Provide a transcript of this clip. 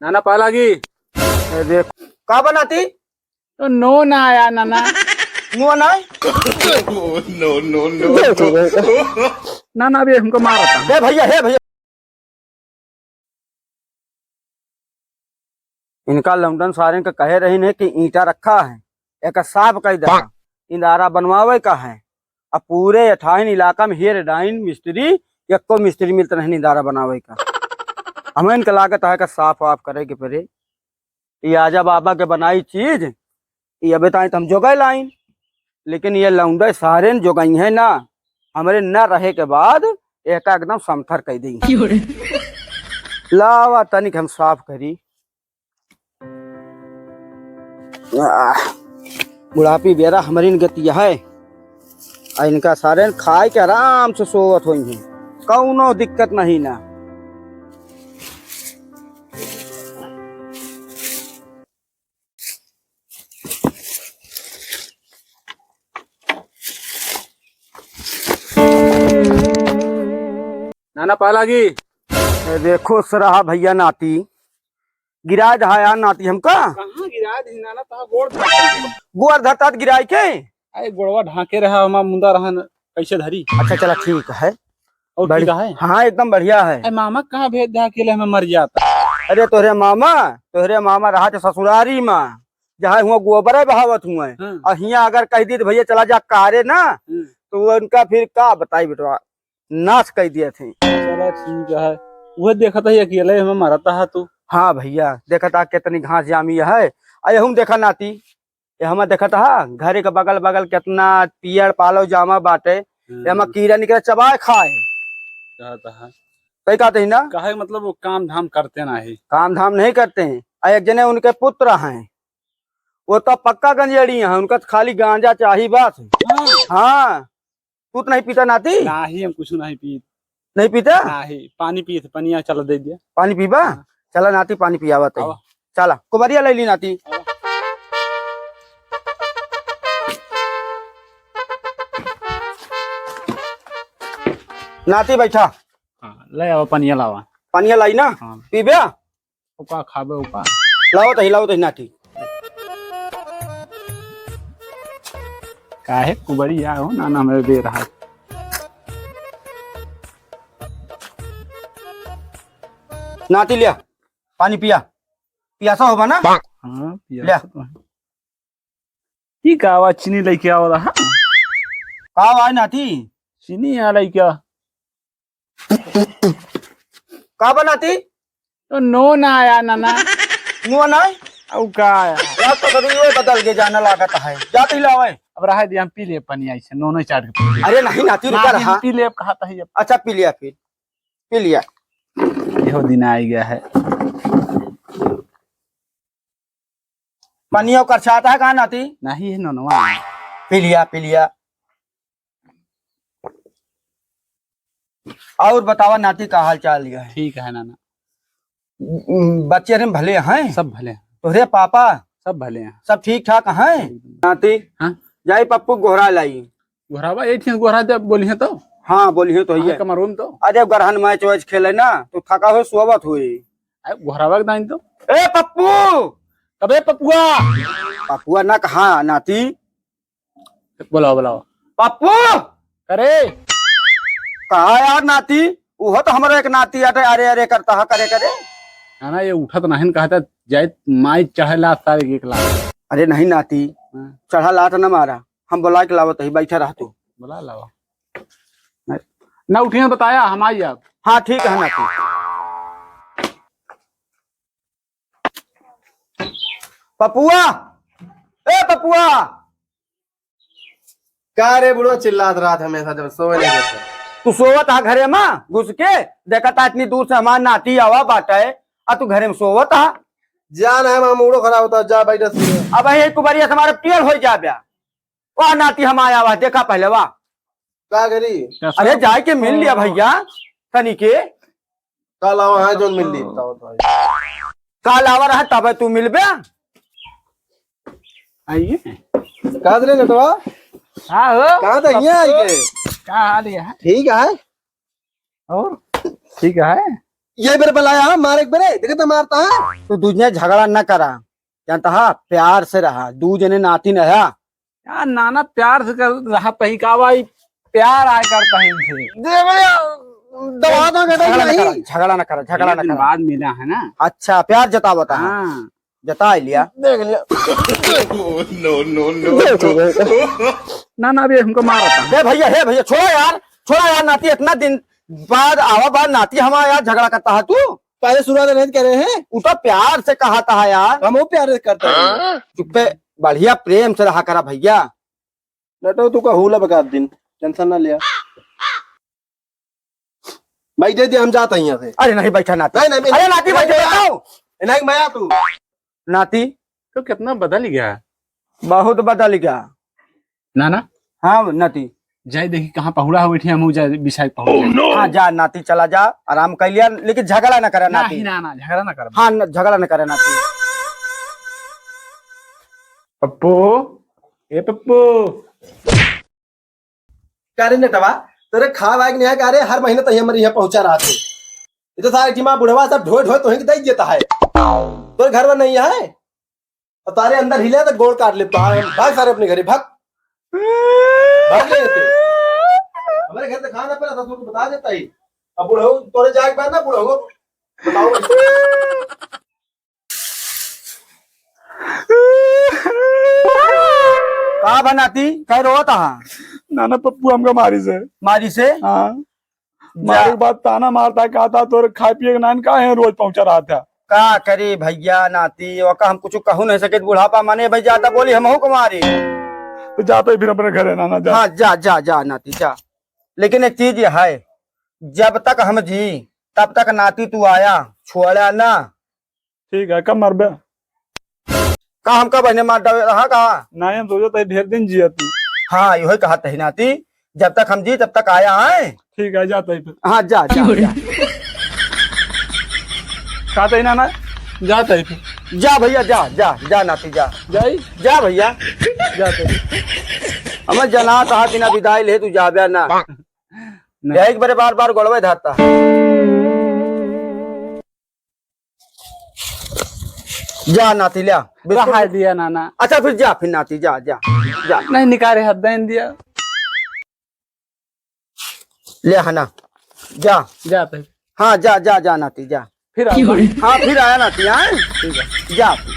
नाना पालागी देख का बनाती तो नो ना आया नाना। मुआ ना नाना अभी हमको मारा था। हे भैया इनका लंदन सारे का कहे रही ने कि ईटा रखा है एक साफ कई दे इंदारा बनवावे का है। अब पूरे 58 इलाका में हेर डाइन मिस्त्री एको मिस्त्री मिलता नहीं इंदारा बनावे का। हमें इनका लागत है का साफ वाफ करे के परे ये आजा बाबा के बनाई चीज ये अबे ताई हम जोगाई लाइन लेकिन ये लौंडे सारे जोगाई है ना हमारे न रहे के बाद एक एकदम समथर कह दी लावा तनिक हम साफ करी। बुढ़ापी बेरा हमारी गति है इनका सारे खाए के आराम से सोवत हुई है कौनो दिक्कत नहीं ना। नाना पालागी देखो सराहा भैया नाती गिराए दहाया नाती हमका कहाँ गिरा दी नाना ता गोड़ गोर धरता गिराए के। अरे गोड़वा ढाके रहा हमारा मुंदा रहा कैसे धरी। अच्छा चला ठीक है और बढ़िया है हाँ एकदम बढ़िया है। अरे मामा कहाँ भेज दे अकेले हमें मर जाता। अरे तोहरे मामा रहा थे ससुरारी माँ जहाँ हुआ गोबर बहावत हुआ और हिया अगर कह दी तो भैया चला जा कारे ना तो उनका फिर का बताई बेटवा नाश कह दिए थे। चलो ठीक है वह देखा था अकेले हमें मरता है तू। हाँ भैया देखा था कितनी घास जामी है अरे हम देखा नाती ये हम देखा था घरे के बगल बगल कितना पियर पालो जामा बाटे हम कीड़ा निकले चबाए खाए कही कहते हैं ना कहे मतलब वो काम धाम करते ना ही काम धाम नहीं करते हैं। एक जने उनके पुत्र हैं वो तो पक्का गंजेड़ी है उनका तो खाली गांजा चाहिए बस। हाँ तू तो नहीं पीता नाती नहीं हम कुछ नहीं पी नहीं पीता नहीं पानी पी थे पनिया चल दे दिया पानी पीबा चला नाती पानी पियावा तो चला कुबरिया ले ली नाती। नाती बैठा हाँ ले आओ पनिया लावा पानिया लाई ना हाँ। पीबे उका खाबे उका लाओ तो नाती काहे कुबरी आ हो नाना मेरे दे रहा है। नाती लिया पानी पिया पियासा होगा ना हाँ लिया ठीक है आवाज चीनी लेके आओ रहा का आवाज नाती चीनी आ रही क्या का बनाती तो नो ना आया नाना मुआ ना अब का आया रात तो कभी ये बदल के जाना लागत है जाती लावे अब रहा दिया हम पी ले पनिया ऐसे नो चाट के पी ले। अरे नहीं नाती रुका रहा पी ले अब कहा था अच्छा पी लिया फिर पी लिया यहो दिन आ गया है पनिया करछाता है कहा नाती नहीं है नोनवा पी लिया और बतावा नाती का हाल चाल है। ठीक है नाना बच्चे अरे भले हैं सब भले हैं तोहरे पापा सब भले हैं सब ठीक ठाक हैं नाती हाँ जाई पप्पू गोहरा लाई गोहरावा ये ठीक गोहरा जब बोली है तो हाँ बोलिए तो ये कमरून तो अरे गरहन मैच वैच खेले ना तो थका हो सोवत हुई गोहरावा के दाइन तो ए पप्पू कबे पपुआ पप्पुआ ना कहा नाती बुलाओ पप्पू अरे कहा यार नाती वो तो हमारा एक नाती आटे अरे अरे करता है करे ना ये उठा तो नहीं कहता जाए माई चढ़े ला सारे एक लाख अरे नहीं नाती चढ़ा लात न मारा हम बुला के लावत ही बैठा रह तू बुला लावा ना उठिए बताया हम आई आप हाँ ठीक है नाती पपुआ ए पपुआ क्या रे बुढ़ो चिल्लात रात हमेशा जब सोए नहीं देते तू सोवत हा घरे में घुस के देखा था इतनी दूर से हमार नाती आवा बाटा है आ तू घरे में सोवत हा जान है मूडो खराब होता जा बैठा अब ये कुबरिया हमारे टेढ़ हो जा ब्या वाह नाती हम आया हुआ देखा पहले वाह का करी अरे जाए के मिल लिया भैया तनी के कल आवा है जो मिल ली कल आवा रहा तब तू मिलबे आइए कहा रे नटवा हाँ हो कहाँ था यहाँ आई के क्या हाल है ठीक है और ठीक है ये बेर बुलाया मारे एक बेरे देखे तो मारता है। तो दूजने झगड़ा न करा, जानता हा प्यार से रहा, दू जने नाती न रहा। यार नाना प्यार से कर रहा तही का भाई, प्यार आय करता है इनसे। दबा दो झगड़ा न करा, झगड़ा न करा, झगड़ा न दिन करा। बाद मिला है ना। अच्छा प्यार जतावता है, हाँ जता लिया। देख लिया। ना ना अभी हमको मारा था। हे भैया छोड़ो यार, छोड़ो यार, नाती इतना दिन बाद आवा बाद नाती हमारा यार झगड़ा करता है तू। पहले शुरुआत नहीं कह रहे हैं, वो तो प्यार से कहा था यार। हम वो प्यार से करते हैं। चुप्पे बढ़िया प्रेम से रहा करा भैया। नटो तू का हुला बका दिन टेंशन ना लिया भाई, दे दे हम जाते हैं यहाँ से। अरे नहीं बैठा नाती, नहीं नहीं अरे नाती बैठे बताओ। नहीं मैं तू नाती तो कितना बदल ही गया है। बहुत बदल गया। नाना हाँ नाती, जाए देखी कहाँ पहुड़ा हो बैठी, हम जाए बिछाई पहुड़। हाँ जा नाती, चला जा, आराम कर लिया, लेकिन झगड़ा न करे नाती। नहीं नाना झगड़ा ना कर। हाँ झगड़ा न करे नाती। पप्पू, ए पप्पू, करे नटवा तेरे खा वाग नहीं है का रे, हर महीने तो हमारे यहाँ पहुंचा रहा थे। ये तो सारे टीमा बुढ़वा सब ढोए ढोए तो ही दे देता है। तो घर में नहीं है और तारे अंदर हिले तो गोड़ काट लेता है। भाग सारे अपने घरे भाग भाग ले जाते। हमारे घर से खाना पहला था तुमको बता देता ही। अब बुढ़ो तोरे जाके बाद ना बुढ़ो बताओ कहा बनाती कह रो था। नाना पप्पू हमको मारी से। मारी से हाँ मारे के बाद ताना मारता है, कहा था तो खाए पिए के नान का है रोज पहुंचा रहा था। का करे भैया नाती, वका हम कुछ कहू नहीं सके, बुढ़ापा माने भाई ज्यादा बोली हम हो कुमारी। तो जाते ही फिर अपने घर है नाना जा। हाँ जा जा जा नाती जा, लेकिन एक चीज ये है, जब तक हम जी तब तक नाती तू आया छोड़ा ना। ठीक है कब मरबे? का हमका बहने मार डाले रहा कहा। नहीं हम सोचा ढेर दिन जिया तू। हाँ यही कहा तही नाती, जब तक हम जी तब तक आया है। ठीक है जाते ही फिर। हाँ जा जा जा, कहते ही नाना जाते ही फिर। जा भैया जा जा जा नाती जा जाई जा भैया। जाते ही। हमें जना कहा बिना विदाई ले तू जा बया ना, एक बार बार बार गोड़वे धाता। जा नाती लिया कहा दिया नाना। अच्छा फिर जा, फिर नाती जा जा जा नहीं निकाले हाथ देन दिया। ले है ना जा। जाते ही। हाँ जा जा जा नाती जा। फिर हाँ फिर आया नाती। हाँ ठीक है जा फिर।